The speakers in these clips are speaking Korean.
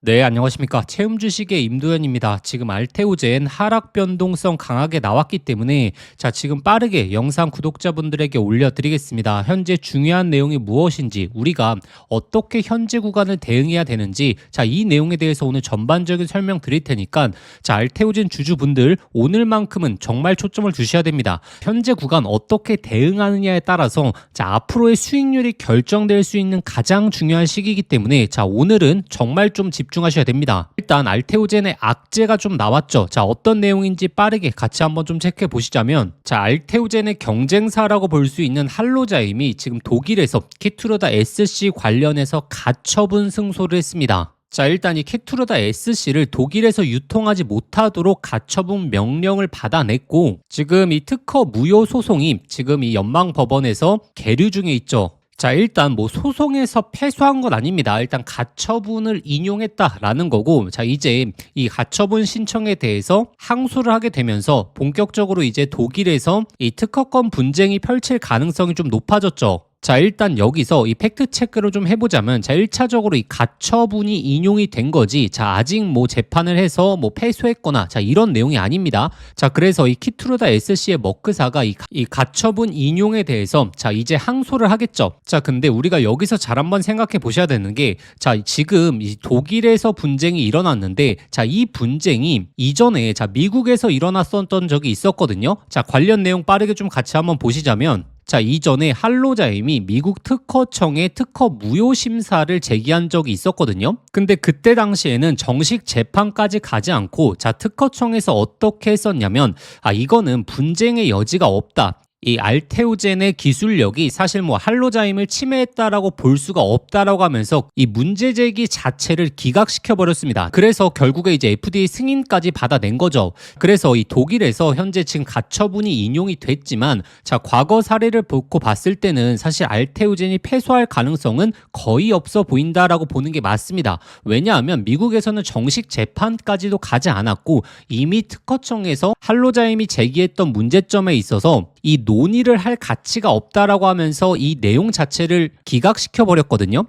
네, 안녕하십니까. 체험 주식의 임도현입니다. 지금 알테오젠 하락 변동성 강하게 나왔기 때문에 지금 빠르게 영상 구독자분들에게 올려드리겠습니다. 현재 중요한 내용이 무엇인지, 우리가 어떻게 현재 구간을 대응해야 되는지, 이 내용에 대해서 오늘 전반적인 설명 드릴 테니까 알테오젠 주주분들 오늘만큼은 정말 초점을 두셔야 됩니다. 현재 구간 어떻게 대응하느냐에 따라서 앞으로의 수익률이 결정될 수 있는 가장 중요한 시기이기 때문에 오늘은 정말 좀 집중하셔야 됩니다. 일단 알테오젠의 악재가 좀 나왔죠. 어떤 내용인지 빠르게 같이 한번 좀 체크해 보시자면, 알테오젠의 경쟁사라고 볼 수 있는 할로자임이 지금 독일에서 키투르다 SC 관련해서 가처분 승소를 했습니다. 일단 이 키투르다 SC를 독일에서 유통하지 못하도록 가처분 명령을 받아냈고, 지금 이 특허 무효 소송이 지금 이 연방법원에서 계류 중에 있죠. 일단 소송에서 패소한 건 아닙니다. 일단 가처분을 인용했다라는 거고, 이제 이 가처분 신청에 대해서 항소를 하게 되면서 본격적으로 이제 독일에서 이 특허권 분쟁이 펼칠 가능성이 좀 높아졌죠. 일단 여기서 이 팩트 체크를 좀 해보자면, 1차적으로 이 가처분이 인용이 된 거지, 아직 재판을 해서 패소했거나, 이런 내용이 아닙니다. 그래서 이 키투르다 SC의 머크사가 이 가처분 인용에 대해서, 이제 항소를 하겠죠. 근데 우리가 여기서 잘 한번 생각해 보셔야 되는 게, 지금 이 독일에서 분쟁이 일어났는데, 이 분쟁이 이전에, 미국에서 일어났었던 적이 있었거든요. 관련 내용 빠르게 좀 같이 한번 보시자면, 이전에 할로자임이 미국 특허청에 특허 무효 심사를 제기한 적이 있었거든요. 근데 그때 당시에는 정식 재판까지 가지 않고, 특허청에서 어떻게 했었냐면, 이거는 분쟁의 여지가 없다. 이 알테오젠의 기술력이 사실 할로자임을 침해했다라고 볼 수가 없다라고 하면서 이 문제 제기 자체를 기각시켜 버렸습니다. 그래서 결국에 이제 FDA 승인까지 받아낸 거죠. 그래서 이 독일에서 현재 지금 가처분이 인용이 됐지만, 과거 사례를 놓고 봤을 때는 사실 알테오젠이 패소할 가능성은 거의 없어 보인다라고 보는 게 맞습니다. 왜냐하면 미국에서는 정식 재판까지도 가지 않았고, 이미 특허청에서 할로자임이 제기했던 문제점에 있어서 이 논의를 할 가치가 없다라고 하면서 이 내용 자체를 기각시켜 버렸거든요.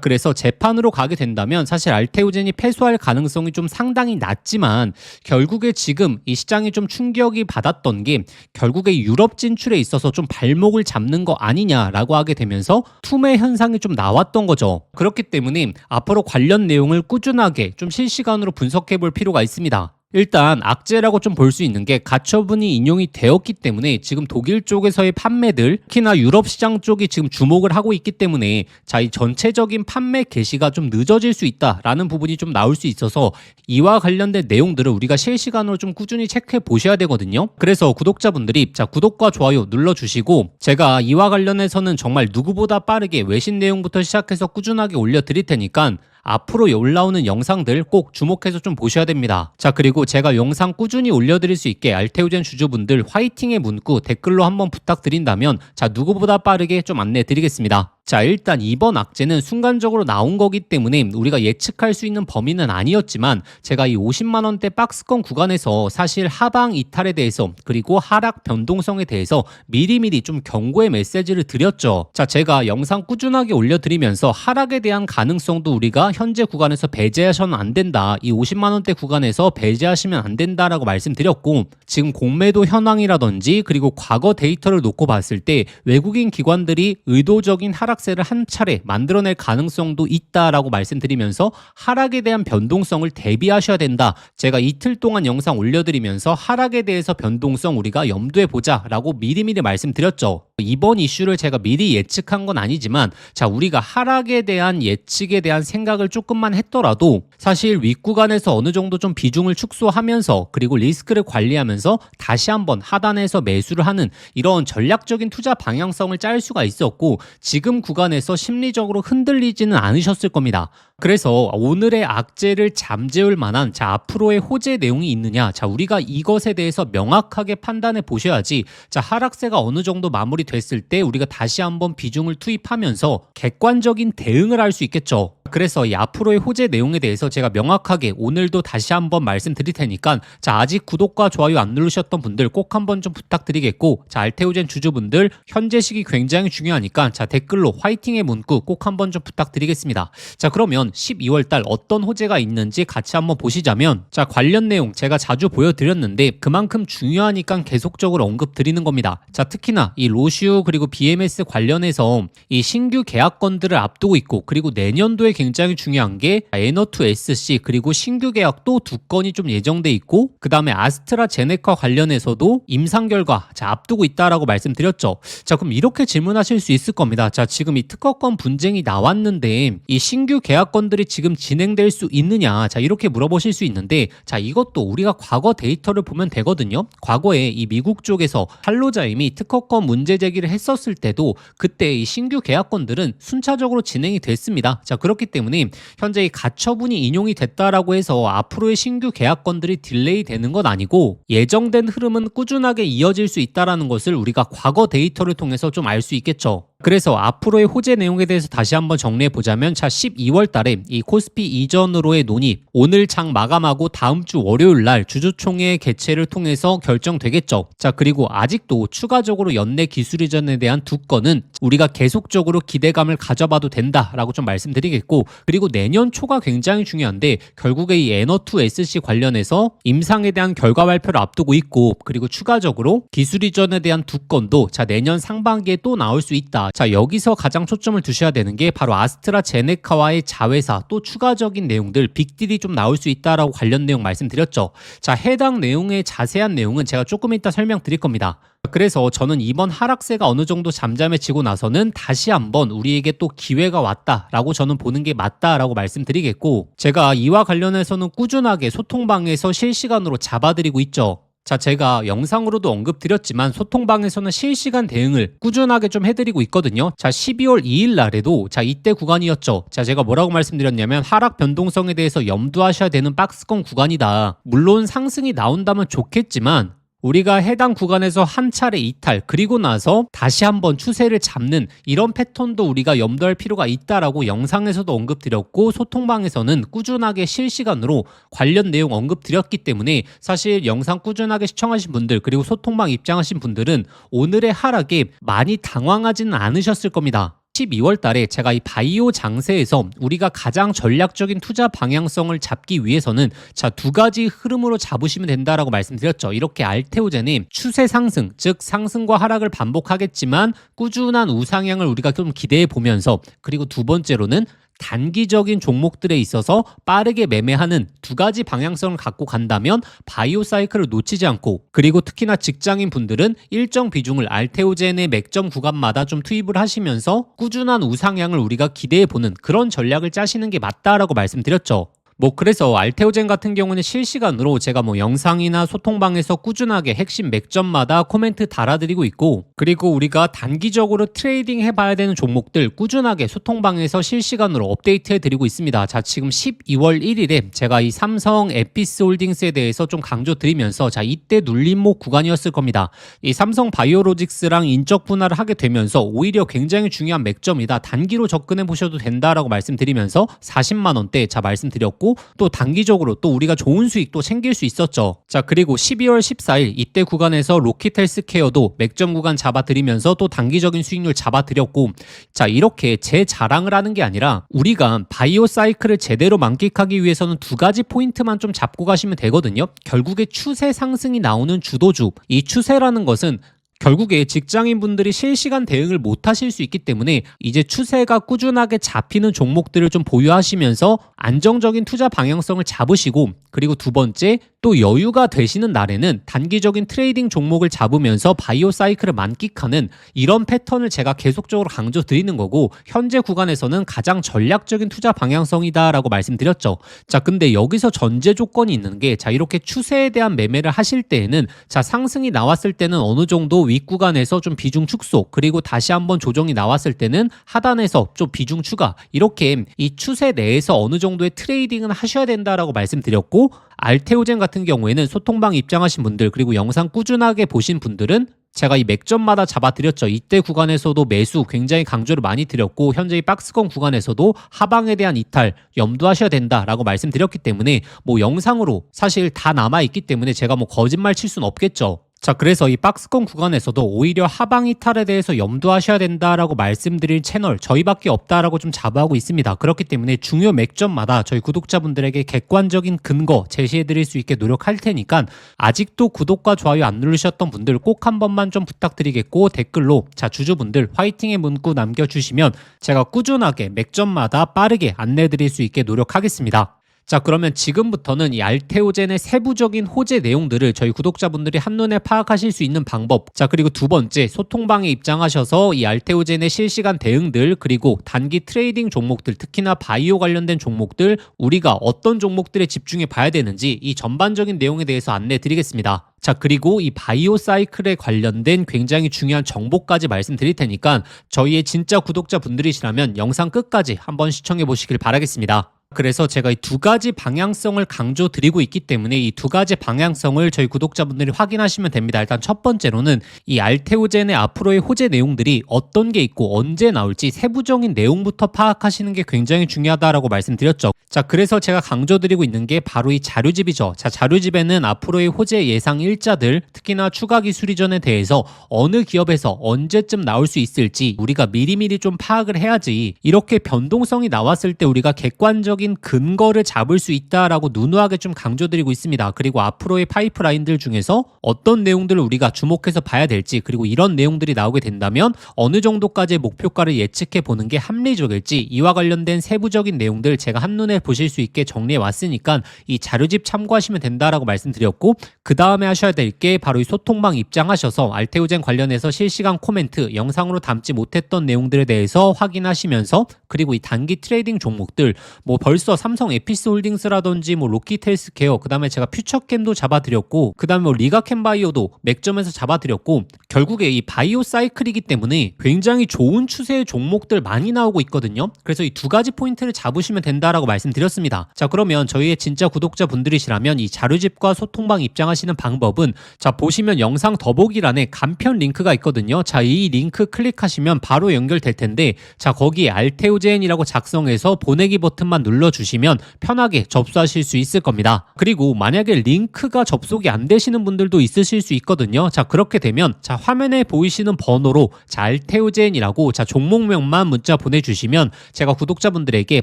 그래서 재판으로 가게 된다면 사실 알테오젠이 패소할 가능성이 좀 상당히 낮지만, 결국에 지금 이 시장이 좀 충격이 받았던 게, 결국에 유럽 진출에 있어서 좀 발목을 잡는 거 아니냐라고 하게 되면서 투매 현상이 좀 나왔던 거죠. 그렇기 때문에 앞으로 관련 내용을 꾸준하게 좀 실시간으로 분석해 볼 필요가 있습니다. 일단 악재라고 좀 볼 수 있는 게, 가처분이 인용이 되었기 때문에 지금 독일 쪽에서의 판매들, 특히나 유럽 시장 쪽이 지금 주목을 하고 있기 때문에 이 전체적인 판매 개시가 좀 늦어질 수 있다라는 부분이 좀 나올 수 있어서, 이와 관련된 내용들을 우리가 실시간으로 좀 꾸준히 체크해 보셔야 되거든요. 그래서 구독자분들이 구독과 좋아요 눌러주시고, 제가 이와 관련해서는 정말 누구보다 빠르게 외신 내용부터 시작해서 꾸준하게 올려드릴 테니까 앞으로 올라오는 영상들 꼭 주목해서 좀 보셔야 됩니다. 그리고 제가 영상 꾸준히 올려드릴 수 있게 알테오젠 주주분들 화이팅의 문구 댓글로 한번 부탁드린다면, 누구보다 빠르게 좀 안내 드리겠습니다. 일단 이번 악재는 순간적으로 나온 거기 때문에 우리가 예측할 수 있는 범위는 아니었지만, 제가 이 50만원대 박스권 구간에서 사실 하방 이탈에 대해서, 그리고 하락 변동성에 대해서 미리미리 좀 경고의 메시지를 드렸죠. 제가 영상 꾸준하게 올려드리면서 하락에 대한 가능성도 우리가 현재 구간에서 배제하셔는 안 된다, 이 50만원대 구간에서 배제하시면 안 된다라고 말씀드렸고, 지금 공매도 현황이라든지 그리고 과거 데이터를 놓고 봤을 때 외국인 기관들이 의도적인 하락세를 한 차례 만들어낼 가능성도 있다라고 말씀드리면서, 하락에 대한 변동성을 대비하셔야 된다, 제가 이틀 동안 영상 올려드리면서 하락에 대해서 변동성 우리가 염두에 보자라고 미리미리 말씀드렸죠. 이번 이슈를 제가 미리 예측한 건 아니지만, 우리가 하락에 대한 예측에 대한 생각을 조금만 했더라도 사실 윗구간에서 어느 정도 좀 비중을 축소하면서, 그리고 리스크를 관리하면서 다시 한번 하단에서 매수를 하는 이런 전략적인 투자 방향성을 짤 수가 있었고, 지금 구간에서 심리적으로 흔들리지는 않으셨을 겁니다. 그래서 오늘의 악재를 잠재울 만한 앞으로의 호재 내용이 있느냐, 우리가 이것에 대해서 명확하게 판단해 보셔야지, 하락세가 어느 정도 마무리됐을 때 우리가 다시 한번 비중을 투입하면서 객관적인 대응을 할 수 있겠죠. 그래서 이 앞으로의 호재 내용에 대해서 제가 명확하게 오늘도 다시 한번 말씀드릴 테니까, 아직 구독과 좋아요 안 누르셨던 분들 꼭 한번 좀 부탁드리겠고, 알테오젠 주주분들 현재 시기 굉장히 중요하니까 댓글로 화이팅의 문구 꼭 한번 좀 부탁드리겠습니다. 그러면 한번 12월 달 어떤 호재가 있는지 같이 한번 보시자면, 자, 관련 내용 제가 자주 보여드렸는데 그만큼 중요하니까 계속적으로 언급드리는 겁니다. 자, 특히나 이 로슈 그리고 BMS 관련해서 이 신규 계약건들을 앞두고 있고, 그리고 내년도에 굉장히 중요한 게 에너2SC 그리고 신규 계약 또 2건이 좀 예정돼 있고, 그 다음에 아스트라제네카 관련해서도 임상 결과 자 앞두고 있다라고 말씀드렸죠. 자, 그럼 이렇게 질문하실 수 있을 겁니다. 자, 지금 이 특허권 분쟁이 나왔는데 이 신규 계약건들이 지금 진행될 수 있느냐, 자 이렇게 물어보실 수 있는데, 자 이것도 우리가 과거 데이터를 보면 되거든요. 과거에 이 미국 쪽에서 할로자임이 특허권 문제 제기를 했었을 때도 그때 이 신규 계약건들은 순차적으로 진행이 됐습니다. 자, 그렇기 때문에 현재 이 가처분이 인용이 됐다라고 해서 앞으로의 신규 계약건들이 딜레이 되는 건 아니고, 예정된 흐름은 꾸준하게 이어질 수 있다라는 것을 우리가 과거 데이터를 통해서 좀 알 수 있겠죠. 그래서 앞으로의 호재 내용에 대해서 다시 한번 정리해 보자면, 자 12월 달에 이 코스피 이전으로의 논의 오늘 장 마감하고 다음 주 월요일 날 주주총회 개최를 통해서 결정되겠죠. 자, 그리고 아직도 추가적으로 연내 기술 이전에 대한 2건은 우리가 계속적으로 기대감을 가져봐도 된다라고 좀 말씀드리겠고, 그리고 내년 초가 굉장히 중요한데 결국에 이 에너2SC 관련해서 임상에 대한 결과 발표를 앞두고 있고, 그리고 추가적으로 기술 이전에 대한 2건도 자 내년 상반기에 또 나올 수 있다. 자, 여기서 가장 초점을 두셔야 되는 게 바로 아스트라제네카와의 자회사 또 추가적인 내용들, 빅딜이 좀 나올 수 있다라고 관련 내용 말씀드렸죠. 자, 해당 내용의 자세한 내용은 제가 조금 이따 설명드릴 겁니다. 그래서 저는 이번 하락세가 어느 정도 잠잠해지고 나서는 다시 한번 우리에게 또 기회가 왔다라고 저는 보는 게 맞다라고 말씀드리겠고, 제가 이와 관련해서는 꾸준하게 소통방에서 실시간으로 잡아드리고 있죠. 자, 제가 영상으로도 언급드렸지만 소통방에서는 실시간 대응을 꾸준하게 좀 해드리고 있거든요. 자, 12월 2일 날에도 자 이때 구간이었죠. 자, 제가 뭐라고 말씀드렸냐면 하락 변동성에 대해서 염두하셔야 되는 박스권 구간이다. 물론 상승이 나온다면 좋겠지만 우리가 해당 구간에서 한 차례 이탈, 그리고 나서 다시 한번 추세를 잡는 이런 패턴도 우리가 염두할 필요가 있다라고 영상에서도 언급드렸고, 소통방에서는 꾸준하게 실시간으로 관련 내용 언급드렸기 때문에 사실 영상 꾸준하게 시청하신 분들 그리고 소통방 입장하신 분들은 오늘의 하락에 많이 당황하지는 않으셨을 겁니다. 12월 달에 제가 이 바이오 장세에서 우리가 가장 전략적인 투자 방향성을 잡기 위해서는 자 2가지 흐름으로 잡으시면 된다라고 말씀드렸죠. 이렇게 알테오젠이 추세 상승, 즉 상승과 하락을 반복하겠지만 꾸준한 우상향을 우리가 좀 기대해 보면서, 그리고 두 번째로는 단기적인 종목들에 있어서 빠르게 매매하는 2가지 방향성을 갖고 간다면 바이오 사이클을 놓치지 않고, 그리고 특히나 직장인 분들은 일정 비중을 알테오젠의 맥점 구간마다 좀 투입을 하시면서 꾸준한 우상향을 우리가 기대해 보는 그런 전략을 짜시는 게 맞다라고 말씀드렸죠. 그래서 알테오젠 같은 경우는 실시간으로 제가 영상이나 소통방에서 꾸준하게 핵심 맥점마다 코멘트 달아드리고 있고, 그리고 우리가 단기적으로 트레이딩 해봐야 되는 종목들 꾸준하게 소통방에서 실시간으로 업데이트해드리고 있습니다. 자, 지금 12월 1일에 제가 이 삼성 에피스홀딩스에 대해서 좀 강조드리면서 자 이때 눌림목 구간이었을 겁니다. 이 삼성 바이오로직스랑 인적 분할을 하게 되면서 오히려 굉장히 중요한 맥점이다, 단기로 접근해 보셔도 된다라고 말씀드리면서 40만 원대 자 말씀드렸고, 또 단기적으로 또 우리가 좋은 수익도 챙길 수 있었죠. 자, 그리고 12월 14일 이때 구간에서 로킷 헬스케어도 맥점 구간 잡아드리면서 또 단기적인 수익률 잡아드렸고, 자 이렇게 제 자랑을 하는 게 아니라 우리가 바이오 사이클을 제대로 만끽하기 위해서는 2가지 포인트만 좀 잡고 가시면 되거든요. 결국에 추세 상승이 나오는 주도주, 이 추세라는 것은 결국에 직장인분들이 실시간 대응을 못 하실 수 있기 때문에 이제 추세가 꾸준하게 잡히는 종목들을 좀 보유하시면서 안정적인 투자 방향성을 잡으시고, 그리고 두 번째 또 여유가 되시는 날에는 단기적인 트레이딩 종목을 잡으면서 바이오 사이클을 만끽하는 이런 패턴을 제가 계속적으로 강조드리는 거고, 현재 구간에서는 가장 전략적인 투자 방향성이다라고 말씀드렸죠. 자, 근데 여기서 전제 조건이 있는 게, 자 이렇게 추세에 대한 매매를 하실 때에는 자 상승이 나왔을 때는 어느 정도 윗구간에서 좀 비중 축소, 그리고 다시 한번 조정이 나왔을 때는 하단에서 좀 비중 추가, 이렇게 이 추세 내에서 어느 정도의 트레이딩은 하셔야 된다라고 말씀드렸고, 알테오젠 같은 경우에는 소통방 입장하신 분들 그리고 영상 꾸준하게 보신 분들은 제가 이 맥점마다 잡아드렸죠. 이때 구간에서도 매수 굉장히 강조를 많이 드렸고, 현재 이 박스권 구간에서도 하방에 대한 이탈 염두하셔야 된다라고 말씀드렸기 때문에 영상으로 사실 다 남아있기 때문에 제가 거짓말 칠 수는 없겠죠. 자, 그래서 이 박스권 구간에서도 오히려 하방 이탈에 대해서 염두하셔야 된다라고 말씀드릴 채널 저희밖에 없다라고 좀 자부하고 있습니다. 그렇기 때문에 중요 맥점마다 저희 구독자분들에게 객관적인 근거 제시해드릴 수 있게 노력할 테니까 아직도 구독과 좋아요 안 누르셨던 분들 꼭 한 번만 좀 부탁드리겠고, 댓글로 자 주주분들 화이팅의 문구 남겨주시면 제가 꾸준하게 맥점마다 빠르게 안내드릴 수 있게 노력하겠습니다. 자, 그러면 지금부터는 이 알테오젠의 세부적인 호재 내용들을 저희 구독자분들이 한눈에 파악하실 수 있는 방법, 자 그리고 두 번째 소통방에 입장하셔서 이 알테오젠의 실시간 대응들, 그리고 단기 트레이딩 종목들, 특히나 바이오 관련된 종목들 우리가 어떤 종목들에 집중해 봐야 되는지 이 전반적인 내용에 대해서 안내 드리겠습니다. 자, 그리고 이 바이오 사이클에 관련된 굉장히 중요한 정보까지 말씀드릴 테니까 저희의 진짜 구독자분들이시라면 영상 끝까지 한번 시청해 보시길 바라겠습니다. 그래서 제가 이 두 가지 방향성을 강조드리고 있기 때문에 이 두 가지 방향성을 저희 구독자분들이 확인하시면 됩니다. 일단 첫 번째로는 이 알테오젠의 앞으로의 호재 내용들이 어떤 게 있고 언제 나올지 세부적인 내용부터 파악하시는 게 굉장히 중요하다라고 말씀드렸죠. 자, 그래서 제가 강조드리고 있는 게 바로 이 자료집이죠. 자, 자료집에는 앞으로의 호재 예상 일자들, 특히나 추가 기술 이전에 대해서 어느 기업에서 언제쯤 나올 수 있을지 우리가 미리미리 좀 파악을 해야지 이렇게 변동성이 나왔을 때 우리가 객관적인 근거를 잡을 수 있다라고 누누하게 좀 강조드리고 있습니다. 그리고 앞으로의 파이프라인들 중에서 어떤 내용들을 우리가 주목해서 봐야 될지, 그리고 이런 내용들이 나오게 된다면 어느 정도까지의 목표가를 예측해 보는 게 합리적일지, 이와 관련된 세부적인 내용들 제가 한눈에 보실 수 있게 정리해 왔으니까 이 자료집 참고하시면 된다라고 말씀드렸고, 그 다음에 하셔야 될 게 바로 이 소통방 입장하셔서 알테오젠 관련해서 실시간 코멘트, 영상으로 담지 못했던 내용들에 대해서 확인하시면서, 그리고 이 단기 트레이딩 종목들 뭐 벌써 삼성 에피스홀딩스라든지 뭐 로키트 헬스케어, 그 다음에 제가 퓨처캠도 잡아드렸고, 그 다음에 뭐 리가캠바이오도 맥점에서 잡아드렸고, 결국에 이 바이오 사이클이기 때문에 굉장히 좋은 추세의 종목들 많이 나오고 있거든요. 그래서 이 두 가지 포인트를 잡으시면 된다라고 말씀드렸습니다. 자, 그러면 저희의 진짜 구독자분들이시라면 이 자료집과 소통방 입장하시는 방법은, 자 보시면 영상 더보기란에 간편 링크가 있거든요. 자, 이 링크 클릭하시면 바로 연결될 텐데, 자 거기에 알테오젠이라고 작성해서 보내기 버튼만 눌러주시면 편하게 접수하실 수 있을 겁니다. 그리고 만약에 링크가 접속이 안 되시는 분들도 있으실 수 있거든요. 자, 그렇게 되면 자 화면에 보이시는 번호로 자 알테오젠이라고 자 종목명만 문자 보내주시면 제가 구독자분들에게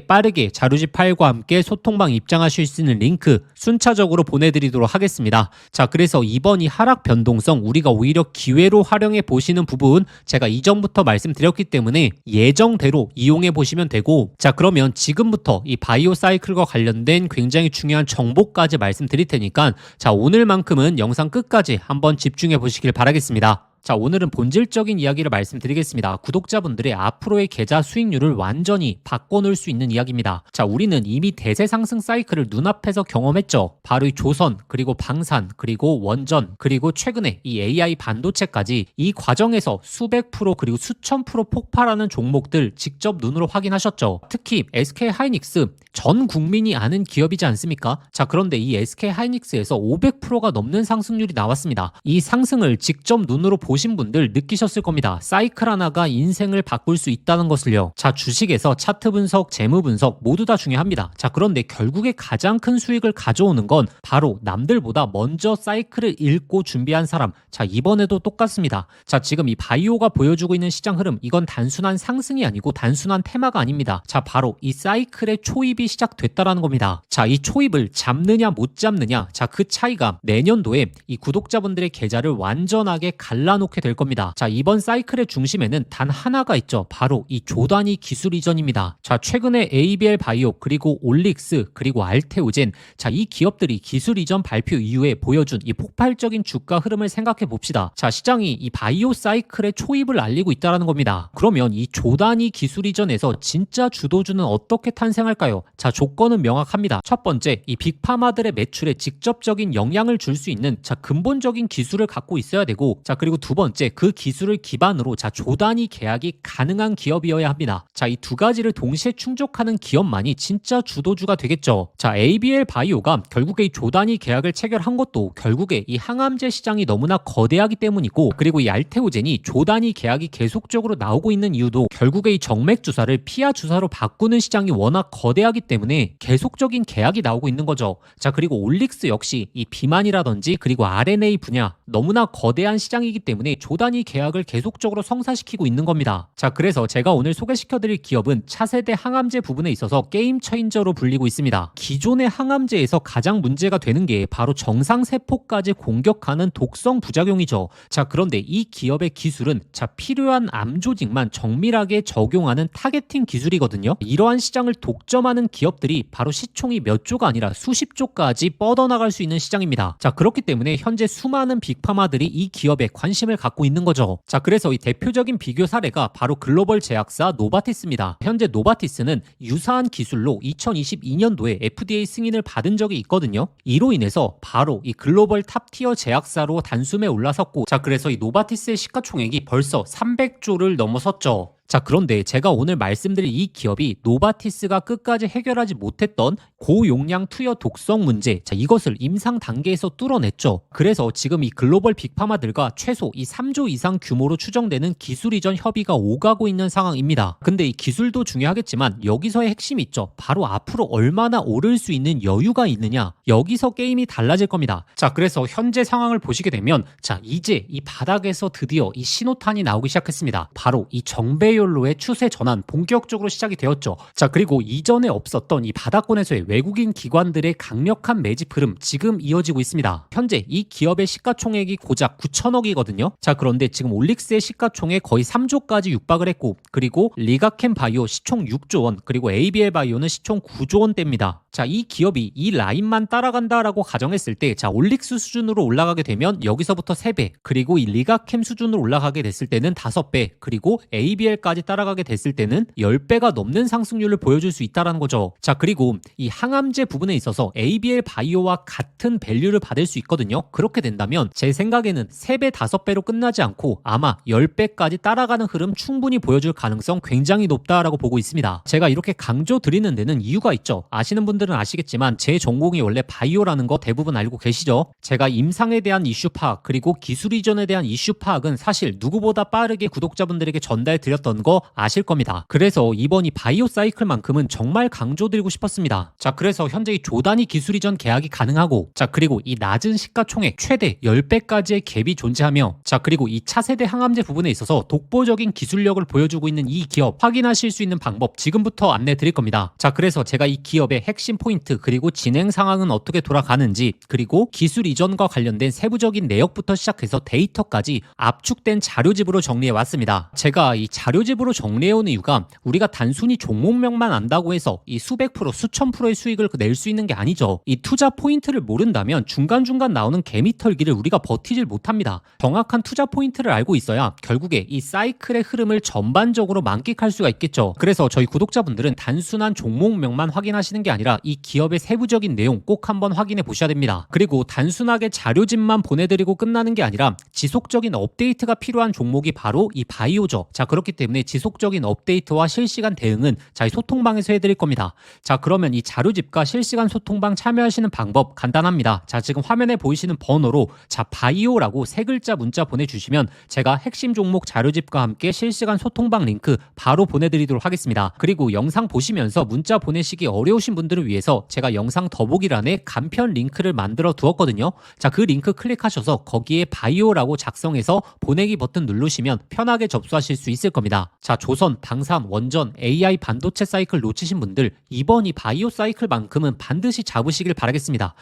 빠르게 자료집 파일과 함께 소통방 입장하실 수 있는 링크 순차적으로 보내드리도록 하겠습니다. 자, 그래서 이번 이 하락 변동성 우리가 오히려 기회로 활용해 보시는 부분 제가 이전부터 말씀드렸기 때문에 예정대로 이용해 보시면 되고, 자 그러면 지금부터 이 바이오 사이클과 관련된 굉장히 중요한 정보까지 말씀드릴 테니까 자 오늘만큼은 영상 끝까지 한번 집중해 보시길 바라겠습니다. 자, 오늘은 본질적인 이야기를 말씀드리겠습니다. 구독자분들의 앞으로의 계좌 수익률을 완전히 바꿔놓을 수 있는 이야기입니다. 자, 우리는 이미 대세 상승 사이클을 눈앞에서 경험했죠. 바로 이 조선, 그리고 방산, 그리고 원전, 그리고 최근에 이 AI 반도체까지 이 과정에서 수백 프로 그리고 수천 프로 폭발하는 종목들 직접 눈으로 확인하셨죠. 특히 SK 하이닉스, 전 국민이 아는 기업이지 않습니까? 자, 그런데 이 SK 하이닉스에서 500%가 넘는 상승률이 나왔습니다. 이 상승을 직접 눈으로 보신 분들 느끼셨을 겁니다. 사이클 하나가 인생을 바꿀 수 있다는 것을요. 자, 주식에서 차트 분석, 재무 분석 모두 다 중요합니다. 자, 그런데 결국에 가장 큰 수익을 가져오는 건 바로 남들보다 먼저 사이클을 읽고 준비한 사람. 자, 이번에도 똑같습니다. 자, 지금 이 바이오가 보여주고 있는 시장 흐름, 이건 단순한 상승이 아니고 단순한 테마가 아닙니다. 자, 바로 이 사이클의 초입이 시작됐다라는 겁니다. 자, 이 초입을 잡느냐 못 잡느냐, 자, 그 차이가 내년도에 이 구독자분들의 계좌를 완전하게 갈라놓게 될 겁니다. 자, 이번 사이클의 중심에는 단 하나가 있죠. 바로 이 조단위 기술 이전입니다. 자, 최근에 ABL 바이오, 그리고 올릭스, 그리고 알테오젠, 자, 이 기업들이 기술 이전 발표 이후에 보여준 이 폭발적인 주가 흐름을 생각해 봅시다. 자, 시장이 이 바이오 사이클의 초입을 알리고 있다는 겁니다. 그러면 이 조단위 기술 이전에서 진짜 주도주는 어떻게 탄생할까요? 자, 조건은 명확합니다. 첫 번째, 이 빅파마들의 매출에 직접적인 영향을 줄 수 있는 자 근본적인 기술을 갖고 있어야 되고, 자 그리고 두 두 번째, 그 기술을 기반으로 조 단위 계약이 가능한 기업이어야 합니다. 이 두 가지를 동시에 충족하는 기업만이 진짜 주도주가 되겠죠. ABL 바이오가 결국에 이 조 단위 계약을 체결한 것도 결국에 이 항암제 시장이 너무나 거대하기 때문이고, 그리고 이 알테오젠이 조 단위 계약이 계속적으로 나오고 있는 이유도 결국에 이 정맥 주사를 피하 주사로 바꾸는 시장이 워낙 거대하기 때문에 계속적인 계약이 나오고 있는 거죠. 그리고 올릭스 역시 이 비만이라든지 그리고 RNA 분야 너무나 거대한 시장이기 때문에 조 단위 계약을 계속적으로 성사시키고 있는 겁니다. 그래서 제가 오늘 소개시켜드릴 기업은 차세대 항암제 부분에 있어서 게임 체인저로 불리고 있습니다. 기존의 항암제에서 가장 문제가 되는 게 바로 정상세포까지 공격하는 독성 부작용이죠. 그런데 이 기업의 기술은 필요한 암 조직만 정밀하게 적용하는 타겟팅 기술이거든요. 이러한 시장을 독점하는 기업들이 바로 시총이 몇 조가 아니라 수십 조까지 뻗어나갈 수 있는 시장입니다. 그렇기 때문에 현재 수많은 빅파마들이 이 기업에 관심을 갖고 있는 거죠. 그래서 이 대표적인 비교 사례가 바로 글로벌 제약사 노바티스입니다. 현재 노바티스는 유사한 기술로 2022년도에 FDA 승인을 받은 적이 있거든요. 이로 인해서 바로 이 글로벌 탑티어 제약사로 단숨에 올라섰고, 그래서 이 노바티스의 시가총액이 벌써 300조를 넘어섰죠. 그런데 제가 오늘 말씀드릴 이 기업이 노바티스가 끝까지 해결하지 못했던 고용량 투여 독성 문제, 이것을 임상 단계에서 뚫어냈죠. 그래서 지금 이 글로벌 빅파마들과 최소 이 3조 이상 규모로 추정되는 기술 이전 협의가 오가고 있는 상황입니다. 근데 이 기술도 중요하겠지만 여기서의 핵심이 있죠. 바로 앞으로 얼마나 오를 수 있는 여유가 있느냐, 여기서 게임이 달라질 겁니다. 그래서 현재 상황을 보시게 되면 이제 이 바닥에서 드디어 이 신호탄이 나오기 시작했습니다. 바로 이 정배열로의 추세 전환 본격적으로 시작이 되었죠. 그리고 이전에 없었던 이 바닥권에서의 외국인 기관들의 강력한 매집 흐름 지금 이어지고 있습니다. 현재 이 기업의 시가총액이 고작 9천억이거든요. 그런데 지금 올릭스의 시가총액 거의 3조까지 육박을 했고, 그리고 리가캠 바이오 시총 6조 원, 그리고 ABL 바이오는 시총 9조 원대입니다. 이 기업이 이 라인만 따라간다라고 가정했을 때 올릭스 수준으로 올라가게 되면 여기서부터 3배, 그리고 이 리가캠 수준으로 올라가게 됐을 때는 5배, 그리고 ABL까지 따라가게 됐을 때는 10배가 넘는 상승률을 보여줄 수 있다는 거죠. 그리고 이 항암제 부분에 있어서 ABL 바이오와 같은 밸류를 받을 수 있거든요. 그렇게 된다면 제 생각에는 3배, 5배로 끝나지 않고 아마 10배까지 따라가는 흐름 충분히 보여줄 가능성 굉장히 높다라고 보고 있습니다. 제가 이렇게 강조드리는 데는 이유가 있죠. 아시는 분들은 아시겠지만 제 전공이 원래 바이오라는 거 대부분 알고 계시죠? 제가 임상에 대한 이슈 파악, 그리고 기술 이전에 대한 이슈 파악은 사실 누구보다 빠르게 구독자분들에게 전달드렸던 거 아실 겁니다. 그래서 이번 이 바이오 사이클만큼은 정말 강조드리고 싶었습니다. 그래서 현재 이 조 단위 기술 이전 계약이 가능하고, 그리고 이 낮은 시가총액 최대 10배까지의 갭이 존재하며, 그리고 이 차세대 항암제 부분에 있어서 독보적인 기술력을 보여주고 있는 이 기업 확인하실 수 있는 방법 지금부터 안내 드릴 겁니다. 그래서 제가 이 기업의 핵심 포인트, 그리고 진행 상황은 어떻게 돌아가는지, 그리고 기술 이전과 관련된 세부적인 내역부터 시작해서 데이터까지 압축된 자료집으로 정리해 왔습니다. 제가 이 자료집으로 정리해온 이유가 우리가 단순히 종목명만 안다고 해서 이 수백 프로, 수천 프로의 수익을 낼 수 있는 게 아니죠. 이 투자 포인트를 모른다면 중간중간 나오는 개미털기를 우리가 버티질 못합니다. 정확한 투자 포인트를 알고 있어야 결국에 이 사이클의 흐름을 전반적으로 만끽할 수가 있겠죠. 그래서 저희 구독자분들은 단순한 종목명만 확인하시는 게 아니라 이 기업의 세부적인 내용 꼭 한번 확인해 보셔야 됩니다. 그리고 단순하게 자료집만 보내드리고 끝나는 게 아니라 지속적인 업데이트가 필요한 종목이 바로 이 바이오죠. 그렇기 때문에 지속적인 업데이트와 실시간 대응은 이 소통방에서 해드릴 겁니다. 그러면 이 자료집과 실시간 소통방 참여하시는 방법 간단합니다. 지금 화면에 보이시는 번호로 바이오라고 3글자 문자 보내주시면 제가 핵심 종목 자료집과 함께 실시간 소통방 링크 바로 보내드리도록 하겠습니다. 그리고 영상 보시면서 문자 보내시기 어려우신 분들을 위해서 제가 영상 더보기란에 간편 링크를 만들어 두었거든요. 그 링크 클릭하셔서 거기에 바이오라고 작성해서 보내기 버튼 누르시면 편하게 접수하실 수 있을 겁니다. 조선, 방산, 원전, AI 반도체 사이클 놓치신 분들 이번 이 바이오 사이클만큼은 반드시 잡으시길 바라겠습니다.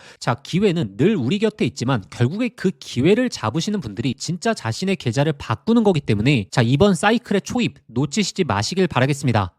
기회는 늘 우리 곁에 있지만 결국에 그 기회를 잡으시는 분들이 진짜 자신의 계좌를 바꾸는 거기 때문에 이번 사이클의 초입 놓치시지 마시길 바라겠습니다.